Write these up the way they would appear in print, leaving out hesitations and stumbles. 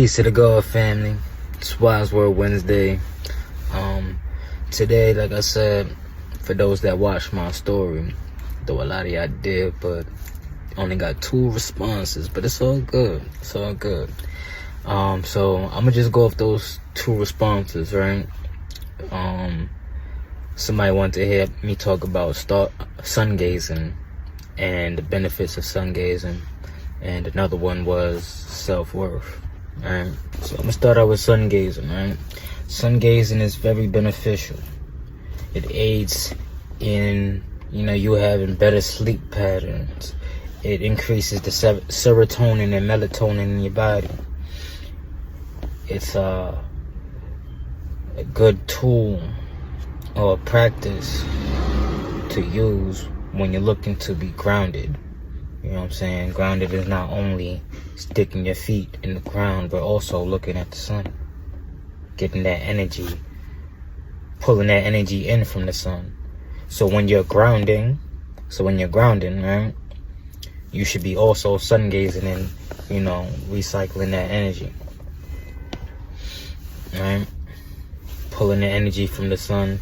Peace to the God family. It's WiseWordWednesday. Today, like I said, for those that watched my story, though a lot of y'all did, but only got 2 responses, but it's all good. It's all good. So I'm gonna just go off those 2 responses, right? Somebody wanted to hear me talk about sun gazing and the benefits of sun gazing, and another one was self-worth. Alright, so I'm gonna start out with sun gazing. Right, sun gazing is very beneficial. It aids in you having better sleep patterns. It increases the serotonin and melatonin in your body. It's a good tool or practice to use when you're looking to be grounded. You know what I'm saying? Grounded is not only sticking your feet in the ground, but also looking at the sun, getting that energy, pulling that energy in from the sun. So when you're grounding, right, you should be also sun gazing and, recycling that energy. Right? Pulling the energy from the sun,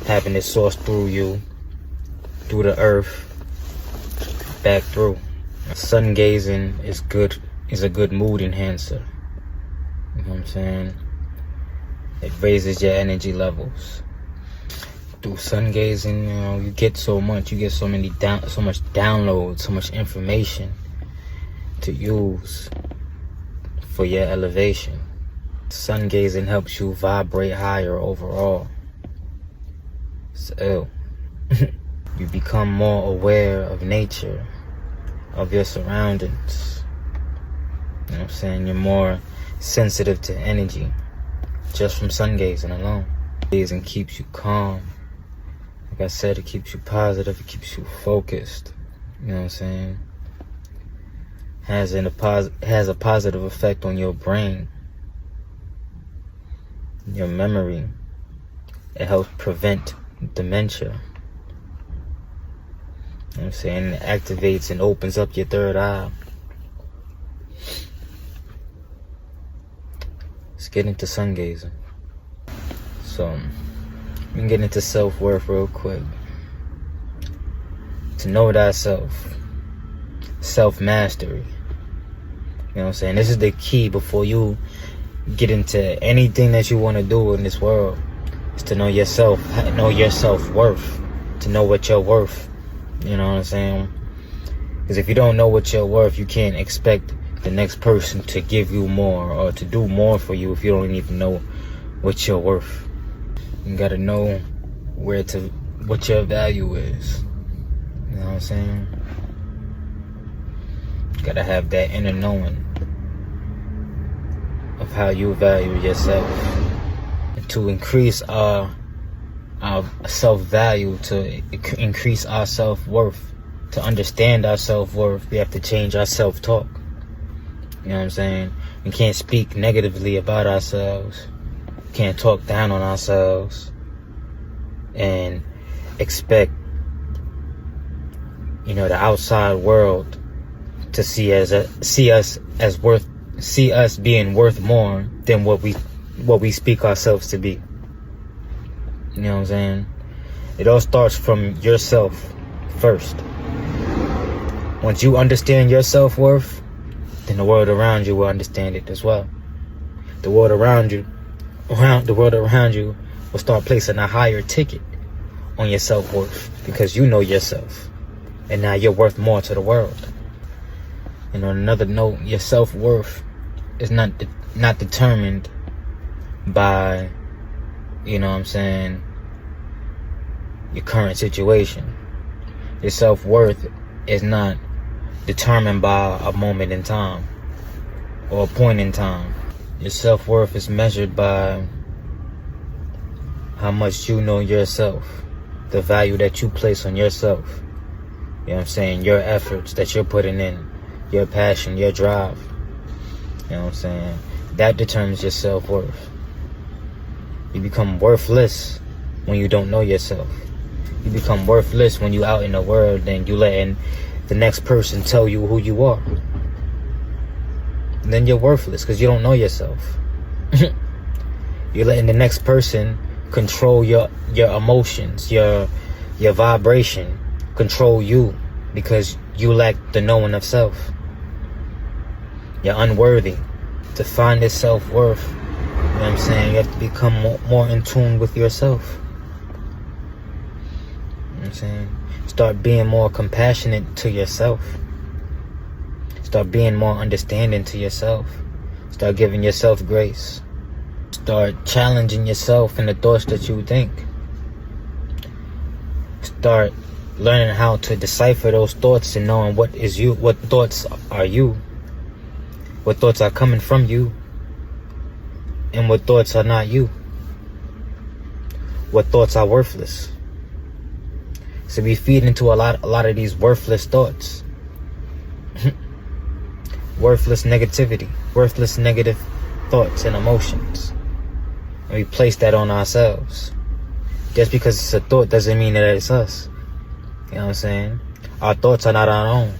having it source through you, through the earth, back through. Sun gazing is a good mood enhancer. You know what I'm saying? It raises your energy levels. Through sun gazing, you get so much. You get so much downloads, so much information to use for your elevation. Sun gazing helps you vibrate higher overall. So you become more aware of nature, of your surroundings. You know what I'm saying? You're more sensitive to energy just from sun gazing alone. Gazing keeps you calm. Like I said, it keeps you positive, it keeps you focused. You know what I'm saying? Has a positive effect on your brain, your memory. It helps prevent dementia. You know what I'm saying? It activates and opens up your third eye. Let's get into sun gazing. So, we can get into self-worth real quick. To know thyself. Self-mastery. You know what I'm saying? This is the key before you get into anything that you want to do in this world. Is to know yourself, know your self-worth. To know what you're worth. You know what I'm saying? Because if you don't know what you're worth, you can't expect the next person to give you more or to do more for you if you don't even know what you're worth. You gotta know what your value is. You know what I'm saying? You gotta have that inner knowing of how you value yourself. And to increase our self-value, to increase our self-worth, to understand our self-worth, we have to change our self-talk. You know what I'm saying? We can't speak negatively about ourselves. We can't talk down on ourselves and expect, the outside world to see us being worth more than what we speak ourselves to be. You know what I'm saying? It all starts from yourself first. Once you understand your self-worth, then the world around you will understand it as well. The world around you will start placing a higher ticket on your self-worth because you know yourself. And now you're worth more to the world. And on another note, your self-worth is not determined by, your current situation. Your self-worth is not determined by a moment in time or a point in time. Your self-worth is measured by how much you know yourself, the value that you place on yourself. You know what I'm saying? Your efforts that you're putting in, your passion, your drive. You know what I'm saying? That determines your self-worth. You become worthless when you don't know yourself. You become worthless when you out in the world and you letting the next person tell you who you are. then you're worthless because you don't know yourself. You're letting the next person control your emotions, your vibration, control you, because you lack the knowing of self. You're unworthy. To find this self-worth, you know what I'm saying, you have to become more in tune with yourself. You know what I'm saying? Start being more compassionate to yourself. Start being more understanding to yourself. Start giving yourself grace. Start challenging yourself in the thoughts that you think. Start learning how to decipher those thoughts and knowing what is you, what thoughts are you, what thoughts are coming from you, and what thoughts are not you. What thoughts are worthless. So we feed into a lot of these worthless thoughts. Worthless negativity, worthless negative thoughts and emotions. And we place that on ourselves. Just because it's a thought doesn't mean that it's us. You know what I'm saying? Our thoughts are not our own.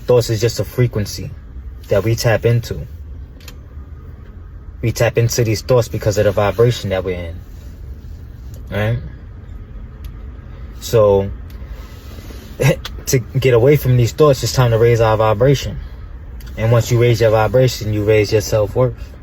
Thoughts is just a frequency that we tap into. We tap into these thoughts because of the vibration that we're in. Right? So, to get away from these thoughts, it's time to raise our vibration. And once you raise your vibration, you raise your self-worth.